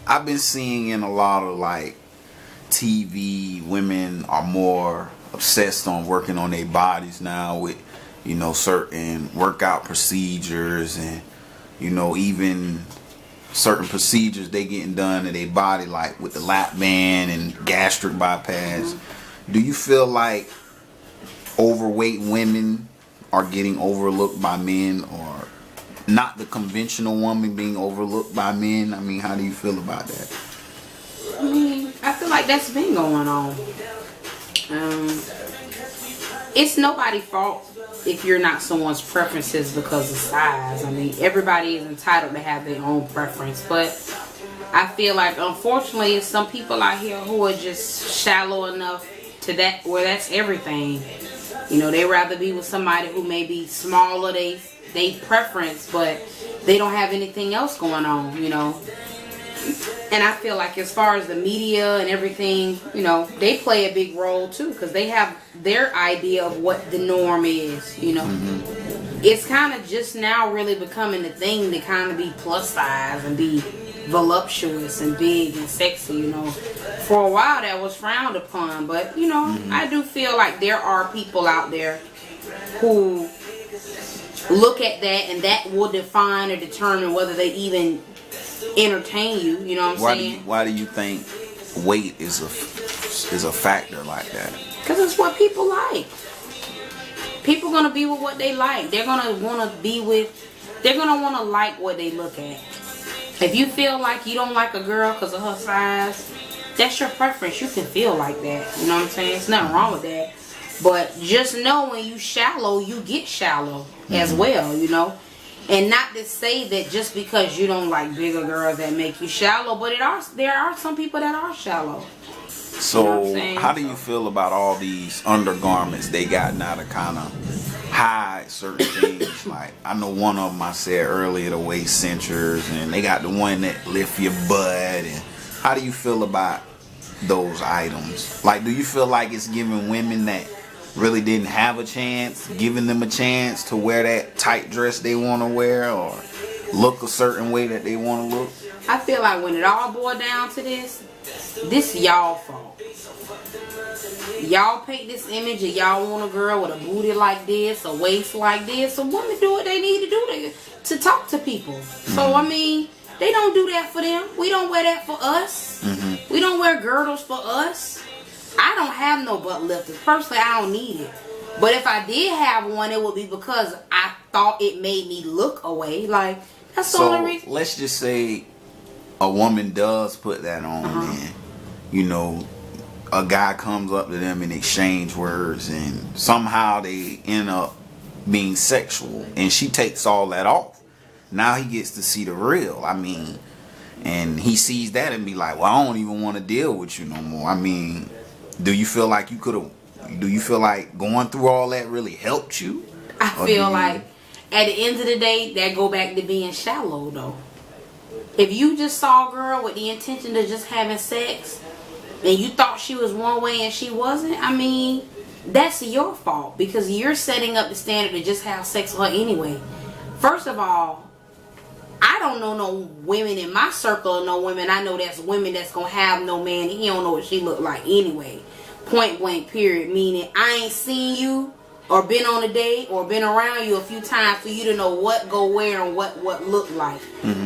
I've been seeing in a lot of like TV, women are more obsessed on working on their bodies now with, certain workout procedures and, even certain procedures they getting done to their body, like with the lap band and gastric bypass. Do you feel like overweight women are getting overlooked by men, or not the conventional woman being overlooked by men? I mean, how do you feel about that? I mean, I feel like that's been going on. It's nobody's fault if you're not someone's preferences because of size. I mean, everybody is entitled to have their own preference, but I feel like unfortunately some people out here who are just shallow enough to that where that's everything. They rather be with somebody who may be smaller, they preference, but they don't have anything else going on, And I feel like as far as the media and everything, they play a big role too, because they have their idea of what the norm is, It's kind of just now really becoming the thing to kind of be plus size and be voluptuous and big and sexy, For a while that was frowned upon, but, I do feel like there are people out there who look at that and that will define or determine whether they even entertain you, you know what I'm saying? Why do you think weight is a factor like that? Because it's what people like. People gonna be with what they like. They're gonna want to like what they look at. If you feel like you don't like a girl because of her size, that's your preference. You can feel like that. You know what I'm saying? There's nothing wrong with that. But just know when you shallow, you get shallow as well, And not to say that just because you don't like bigger girls that make you shallow, but there are some people that are shallow. So how do you feel about all these undergarments they got now to kind of hide certain things? Like, I know one of them I said earlier, the waist cinchers, and they got the one that lift your butt. And how do you feel about those items? Like, do you feel like it's giving women that really didn't have a chance, giving them a chance to wear that tight dress they want to wear or look a certain way that they want to look? I feel like when it all boils down to this y'all fault. Y'all paint this image of y'all want a girl with a booty like this, a waist like this. So women do what they need to do to talk to people. So, I mean, they don't do that for them. We don't wear that for us. We don't wear girdles for us. I don't have no butt lifters. Personally, I don't need it. But if I did have one, it would be because I thought it made me look away. Like, that's the only reason. So, let's just say a woman does put that on and, a guy comes up to them and exchange words and somehow they end up being sexual and she takes all that off. Now he gets to see the real. I mean, and he sees that and be like, well, I don't even want to deal with you no more. I mean, do you feel like going through all that really helped you? I feel like at the end of the day, that go back to being shallow though. If you just saw a girl with the intention of just having sex and you thought she was one way and she wasn't, I mean, that's your fault because you're setting up the standard to just have sex with her anyway. First of all, I don't know no women in my circle or no women. I know that's women that's going to have no man and he don't know what she look like anyway. Point blank period. Meaning I ain't seen you or been on a date or been around you a few times for you to know what go where and what look like.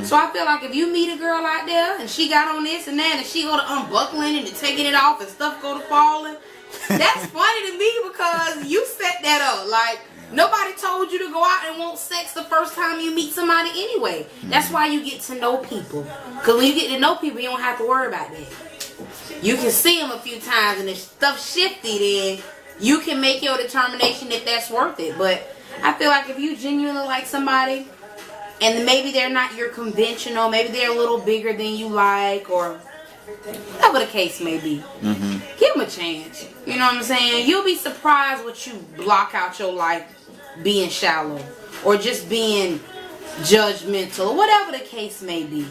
So I feel like if you meet a girl out there and she got on this and that and she go to unbuckling it and taking it off and stuff go to falling, that's funny to me because you set that up. Like, nobody told you to go out and want sex the first time you meet somebody anyway. That's why you get to know people. Because when you get to know people, you don't have to worry about that. You can see them a few times and if stuff shifty, then you can make your determination if that's worth it. But I feel like if you genuinely like somebody and maybe they're not your conventional, maybe they're a little bigger than you like or whatever the case may be, give them a chance. You know what I'm saying? You'll be surprised what you block out your life being shallow or just being judgmental or whatever the case may be.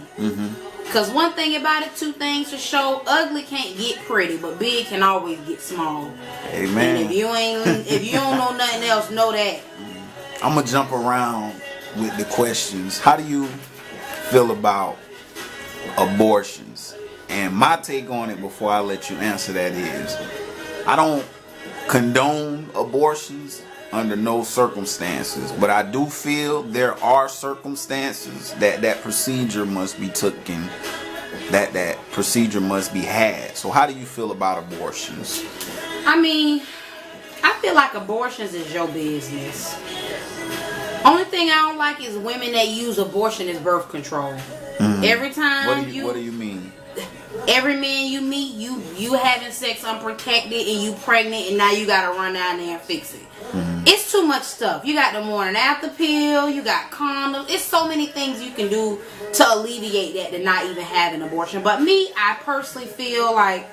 Because one thing about it, two things for sure, ugly can't get pretty, but big can always get small. Amen. And if you don't know nothing else, know that. I'm gonna jump around with the questions. How do you feel about abortions. And my take on it before I let you answer that is, I don't condone abortions under no circumstances, but I do feel there are circumstances that procedure must be taken, that procedure must be had. So how do you feel about abortions? I mean, I feel like abortions is your business. Only thing I don't like is women that use abortion as birth control. Every time what do you mean? Every man you meet, you having sex unprotected and you pregnant, and now you gotta run down there and fix it. It's too much stuff. You got the morning after pill, you got condoms. It's so many things you can do to alleviate that to not even have an abortion. But me, I personally feel like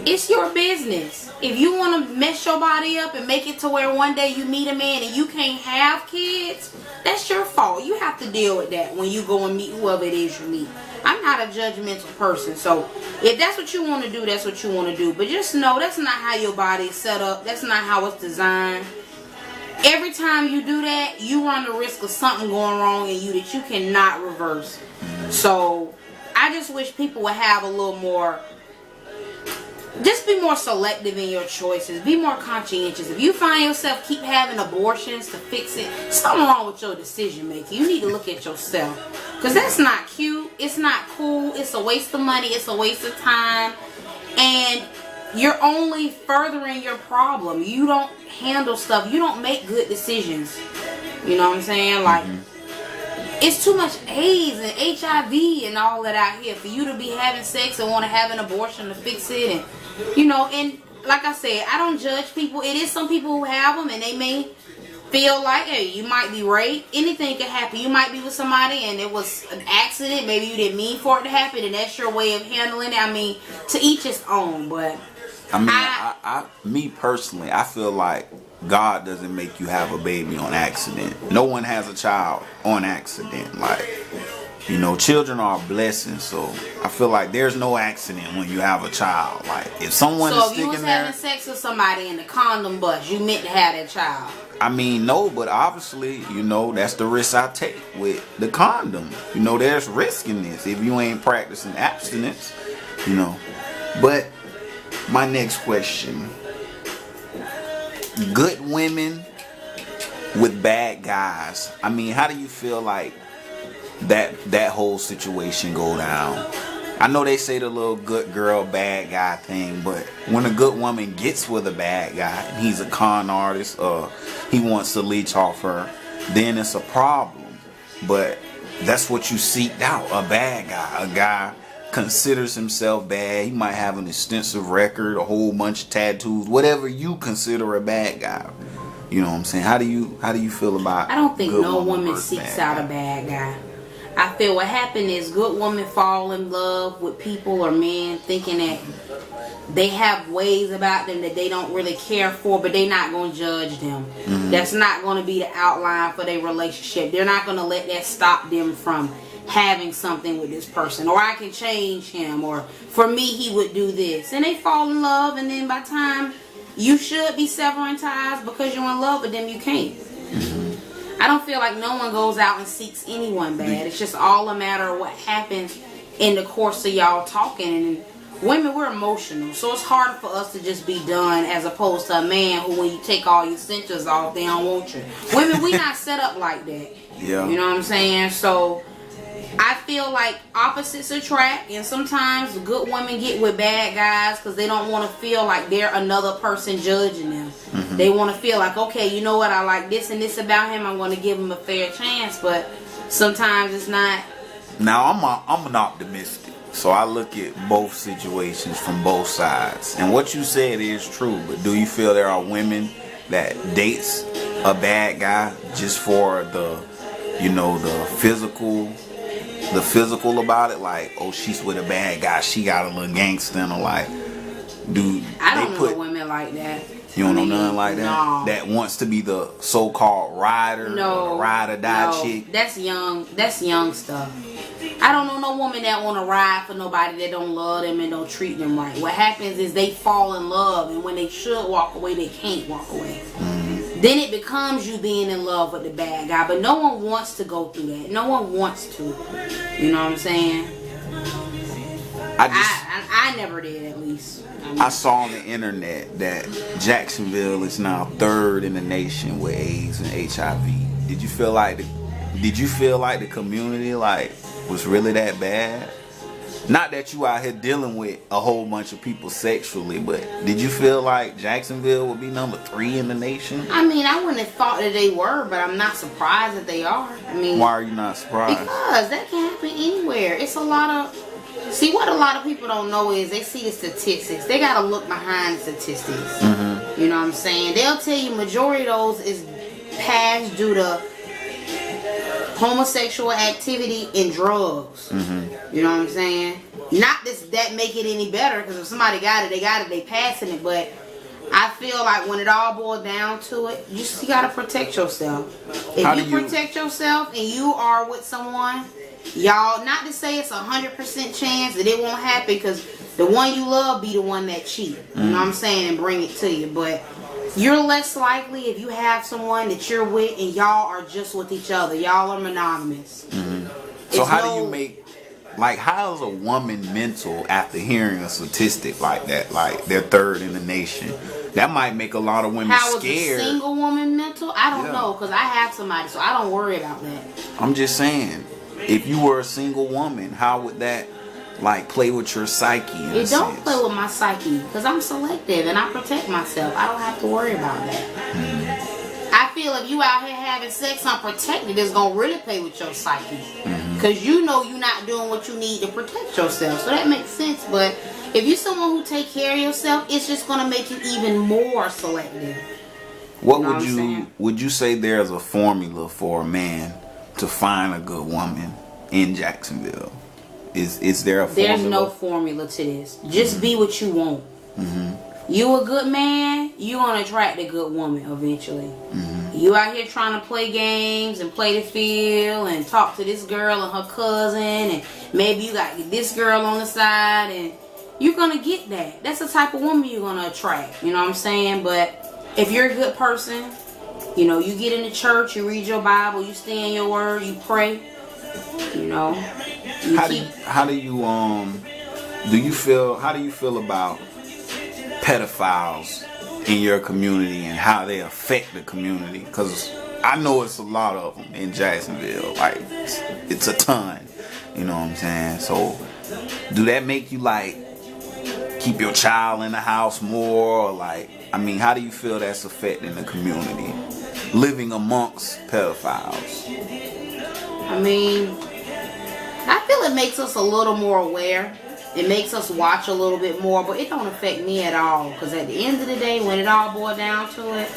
it's your business. If you want to mess your body up and make it to where one day you meet a man and you can't have kids, that's your fault. You have to deal with that when you go and meet whoever it is you meet. I'm not a judgmental person, so if that's what you want to do, that's what you want to do. But just know that's not how your body is set up. That's not how it's designed. Every time you do that, you run the risk of something going wrong in you that you cannot reverse. So I just wish people would have a little more, just be more selective in your choices. Be more conscientious. If you find yourself keep having abortions to fix it, something wrong with your decision making. You need to look at yourself. Because that's not cute. It's not cool. It's a waste of money. It's a waste of time. And you're only furthering your problem. You don't handle stuff. You don't make good decisions. You know what I'm saying? Like, it's too much AIDS and HIV and all that out here for you to be having sex and want to have an abortion to fix it. And, you know, and like I said, I don't judge people. It is some people who have them and they may feel like, hey, you might be raped. Anything could happen. You might be with somebody and it was an accident. Maybe you didn't mean for it to happen and that's your way of handling it. I mean, to each his own. But I mean, me personally, I feel like God doesn't make you have a baby on accident. No one has a child on accident. Like, you know, children are a blessing. So I feel like there's no accident when you have a child. Like, if someone is sticking there. So if you was having sex with somebody in the condom bus, you meant to have that child? I mean, no, but obviously, you know, that's the risk I take with the condom. You know, there's risk in this if you ain't practicing abstinence, you know. But my next question. Good women with bad guys. I mean, how do you feel like that whole situation go down? I know they say the little good girl, bad guy thing, but when a good woman gets with a bad guy and he's a con artist or he wants to leech off her, then it's a problem. But that's what you seeked out, a bad guy. A guy considers himself bad. He might have an extensive record, a whole bunch of tattoos, whatever you consider a bad guy. You know what I'm saying? How do you feel about? I don't think no woman seeks out a bad guy. I feel what happened is good women fall in love with people or men thinking that they have ways about them that they don't really care for, but they're not going to judge them. That's not going to be the outline for their relationship. They're not going to let that stop them from having something with this person, or I can change him, or for me he would do this, and they fall in love, and then by the time you should be severing ties because you're in love with them, you can't. I don't feel like no one goes out and seeks anyone bad. It's just all a matter of what happens in the course of y'all talking. And women, we're emotional, so it's harder for us to just be done as opposed to a man who, when you take all your cinches off, they don't want you. Women, we not set up like that. Yeah. You know what I'm saying? So I feel like opposites attract, and sometimes good women get with bad guys because they don't want to feel like they're another person judging them. They want to feel like, okay, you know what, I like this and this about him, I'm going to give him a fair chance, but sometimes it's not. Now, I'm an optimistic, so I look at both situations from both sides. And what you said is true, but do you feel there are women that dates a bad guy just for the, you know, the physical about it? Like, oh, she's with a bad guy, she got a little gangster, and like, dude, I don't know women like that. You don't know nothing like that? No. That wants to be the so-called rider, or the ride or die chick? That's young stuff. I don't know no woman that want to ride for nobody that don't love them and don't treat them right. What happens is they fall in love, and when they should walk away, they can't walk away. then it becomes you being in love with the bad guy. But no one wants to go through that. No one wants to. You know what I'm saying? I never did, at least. I saw on the internet that Jacksonville is now 3rd in the nation with AIDS and HIV. Did you feel like the community like was really that bad? Not that you out here dealing with a whole bunch of people sexually, but did you feel like Jacksonville would be number 3 in the nation? I mean, I wouldn't have thought that they were, but I'm not surprised that they are. I mean, why are you not surprised? Because that can happen anywhere. It's a lot of... See, what a lot of people don't know is they see the statistics. They got to look behind the statistics. Mm-hmm. You know what I'm saying? They'll tell you majority of those is passed due to homosexual activity and drugs. Mm-hmm. You know what I'm saying? Not that make it any better, because if somebody got it, they passing it. But I feel like when it all boils down to it, you just got to protect yourself. If you protect yourself and you are with someone, y'all, not to say it's 100% chance that it won't happen, because the one you love be the one that cheat. You know what I'm saying? And bring it to you. But you're less likely if you have someone that you're with and y'all are just with each other. Y'all are monogamous. Mm-hmm. So how do you make, like, how is a woman mental after hearing a statistic like that? Like, they're 3rd in the nation. That might make a lot of women scared. How is a single woman mental? I don't know, because I have somebody, so I don't worry about that. I'm just saying, if you were a single woman, how would that, like, play with your psyche? It don't play with my psyche, because I'm selective and I protect myself. I don't have to worry about that. Mm-hmm. I feel if you out here having sex unprotected, it's going to really play with your psyche. Because you know you're not doing what you need to protect yourself. So that makes sense. But if you're someone who take care of yourself, it's just going to make you even more selective. Would you say there's a formula for a man to find a good woman in Jacksonville? Is there a formula? There's no formula to this. Just be what you want. Mm-hmm. You a good man, you're going to attract a good woman eventually. Mm-hmm. You out here trying to play games and play the field and talk to this girl and her cousin, and maybe you got this girl on the side, and you're going to get that. That's the type of woman you're going to attract. You know what I'm saying? But if you're a good person, you know, you get in the church, you read your Bible, you stay in your word, you pray, you know. How do you feel about pedophiles in your community and how they affect the community? Because I know it's a lot of them in Jacksonville. Like, it's a ton. You know what I'm saying? So, do that make you, like, keep your child in the house more? Or, like, I mean, how do you feel that's affecting the community, living amongst pedophiles? I mean, I feel it makes us a little more aware. It makes us watch a little bit more, but it don't affect me at all. Because at the end of the day, when it all boils down to it,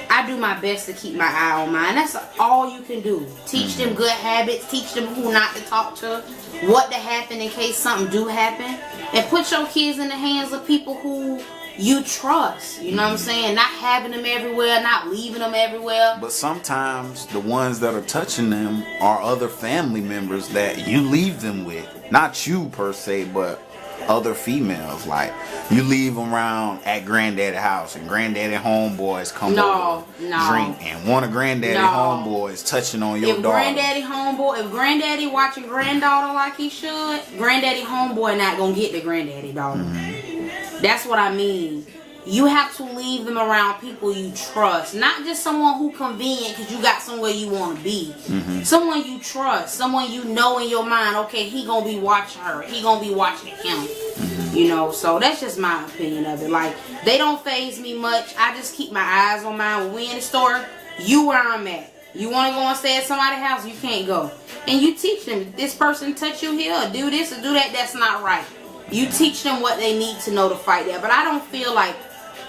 I do my best to keep my eye on mine. That's all you can do. Teach them good habits. Teach them who not to talk to. What to happen in case something do happen. And put your kids in the hands of people who you trust. You know what I'm saying? Not having them everywhere, not leaving them everywhere. But sometimes the ones that are touching them are other family members that you leave them with. Not you per se, but other females. Like, you leave them around at granddaddy's house and granddaddy homeboys come over, drink, and one of granddaddy homeboys touching on your daughter. If granddaddy watching granddaughter like he should, granddaddy homeboy not gonna get the granddaddy daughter. Mm-hmm. That's what I mean. You have to leave them around people you trust. Not just someone who convenient because you got somewhere you want to be. Mm-hmm. Someone you trust. Someone you know in your mind, okay, he going to be watching her. He going to be watching him. Mm-hmm. You know, so that's just my opinion of it. Like, they don't faze me much. I just keep my eyes on mine. When we in the store, you where I'm at. You want to go and stay at somebody's house, you can't go. And you teach them, this person touch you here, do this or do that, that's not right. You teach them what they need to know to fight that. But I don't feel like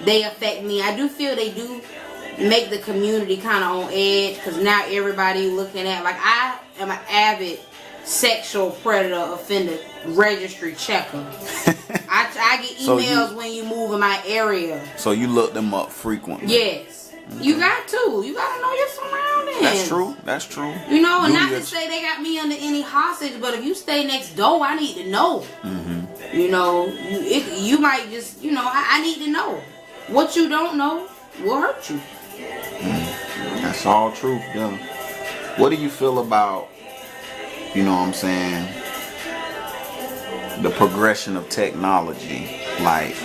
they affect me. I do feel they do make the community kind of on edge, because now everybody looking at, like, I am an avid sexual predator offender registry checker. I get emails when you move in my area. So you look them up frequently? Yes. Okay. You got to. You got to know your surroundings. That's true. You know, and not to say they got me under any hostage, but if you stay next door, I need to know. Mm-hmm. You know, you might just, you know, I need to know. What you don't know will hurt you. That's all truth, yeah. What do you feel about, you know what I'm saying, the progression of technology? Like,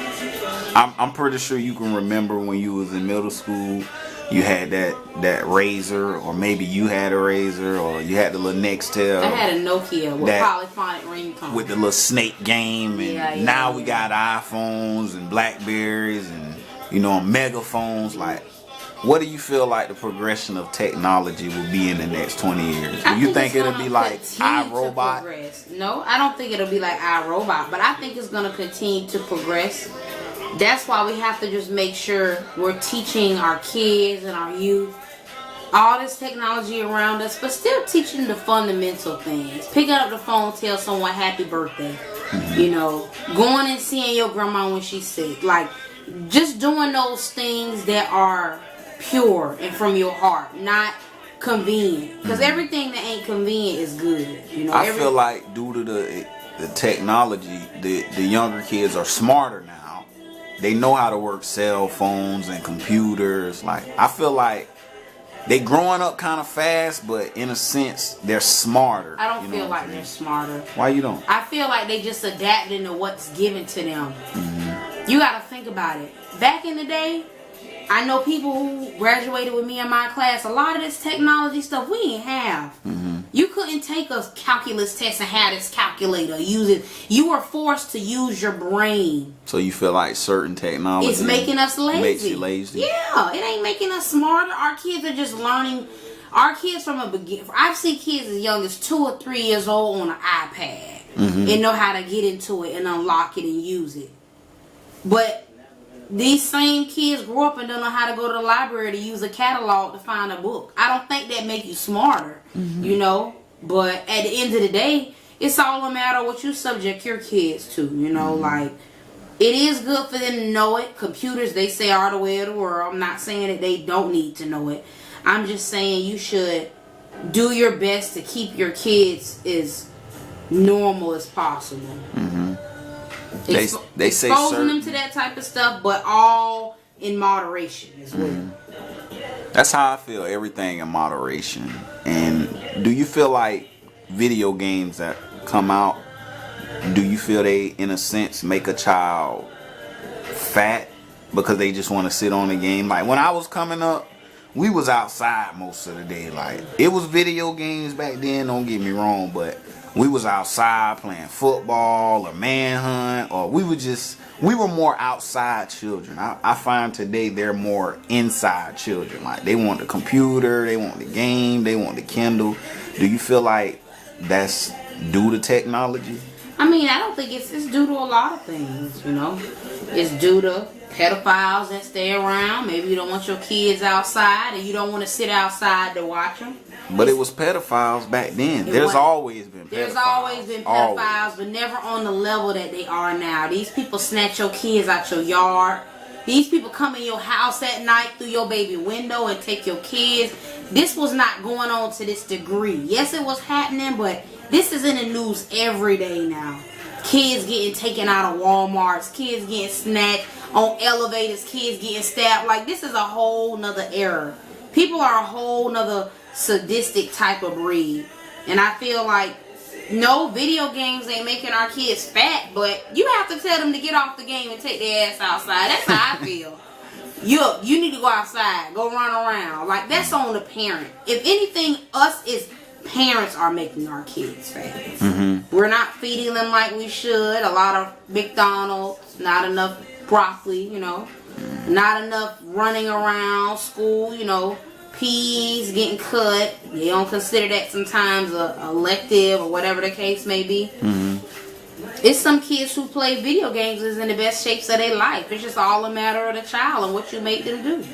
I'm pretty sure you can remember when you was in middle school, you had that Razor, or maybe you had a Razor, or you had the little Nextel. I had a Nokia with polyphonic ringtone. With the little snake game, and now we got iPhones and Blackberries and, you know, megaphones. Like, what do you feel like the progression of technology will be in the next 20 years? Do you think it'll be like iRobot? No, I don't think it'll be like iRobot, but I think it's going to continue to progress. That's why we have to just make sure we're teaching our kids and our youth all this technology around us, but still teaching the fundamental things. Picking up the phone, tell someone happy birthday. You know, going and seeing your grandma when she's sick. Like, just doing those things that are pure and from your heart, not convenient. Because everything that ain't convenient is good. You know, I feel like due to the technology, the younger kids are smarter now. They know how to work cell phones and computers. Like, I feel like they growing up kind of fast, but in a sense, they're smarter. I don't feel like they're smarter. Why you don't? I feel like they just adapting to what's given to them. You got to think about it. Back in the day, I know people who graduated with me in my class, a lot of this technology stuff we didn't have. You couldn't take a calculus test and have this calculator. Use it. You were forced to use your brain. So you feel like certain technology it's making us lazy. Makes you lazy. Yeah, it ain't making us smarter. Our kids are just learning. Our kids from a beginning. I've seen kids as young as 2 or 3 years old on an iPad and know how to get into it and unlock it and use it. But these same kids grew up and don't know how to go to the library to use a catalog to find a book. I don't think that make you smarter, you know. But at the end of the day, it's all a matter of what you subject your kids to, you know. Like, it is good for them to know it. Computers, they say, are the way of the world. I'm not saying that they don't need to know it. I'm just saying you should do your best to keep your kids as normal as possible. They say exposing them to that type of stuff, but all in moderation as well. That's how I feel. Everything in moderation. And do you feel like video games that come out, do you feel they, in a sense, make a child fat because they just want to sit on the game? Like, when I was coming up, we was outside most of the day. Like, it was video games back then, don't get me wrong, but we was outside playing football or manhunt, or we were more outside children. I find today they're more inside children. Like, they want the computer, they want the game, they want the Kindle. Do you feel like that's due to technology? I mean, I don't think it's due to a lot of things, you know. It's due to pedophiles that stay around. Maybe you don't want your kids outside and you don't want to sit outside to watch them. But it was pedophiles back then. There's always been pedophiles, but never on the level that they are now. These people snatch your kids out your yard. These people come in your house at night through your baby window and take your kids. This was not going on to this degree. Yes, it was happening, but this is in the news every day now. Kids getting taken out of Walmarts, kids getting snatched on elevators, kids getting stabbed. Like, this is a whole nother era. People are a whole nother sadistic type of breed. And I feel like, no, video games ain't making our kids fat, but you have to tell them to get off the game and take their ass outside. That's how I feel. You need to go outside, go run around. Like, that's on the parent. If anything, us as parents are making our kids fat. We're not feeding them like we should. A lot of McDonald's, not enough broccoli, you know, not enough running around school, you know, peas getting cut. They don't consider that sometimes a elective or whatever the case may be. It's some kids who play video games is in the best shapes of their life. It's just all a matter of the child and what you make them do.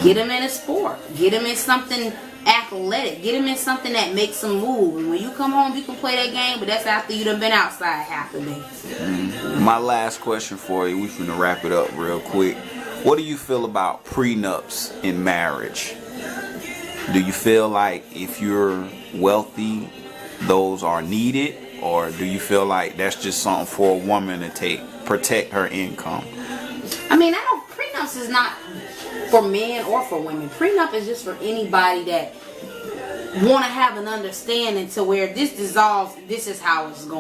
Get them in a sport. Get them in something athletic. Get them in something that makes them move. And when you come home, you can play that game, but that's after you done been outside half the day. My last question for you, we're finna wrap it up real quick. What do you feel about prenups in marriage? Do you feel like if you're wealthy, those are needed? Or do you feel like that's just something for a woman to protect her income? I mean, prenups is not For men or for women. Prenup is just for anybody that want to have an understanding to where this dissolves, this is how it's going.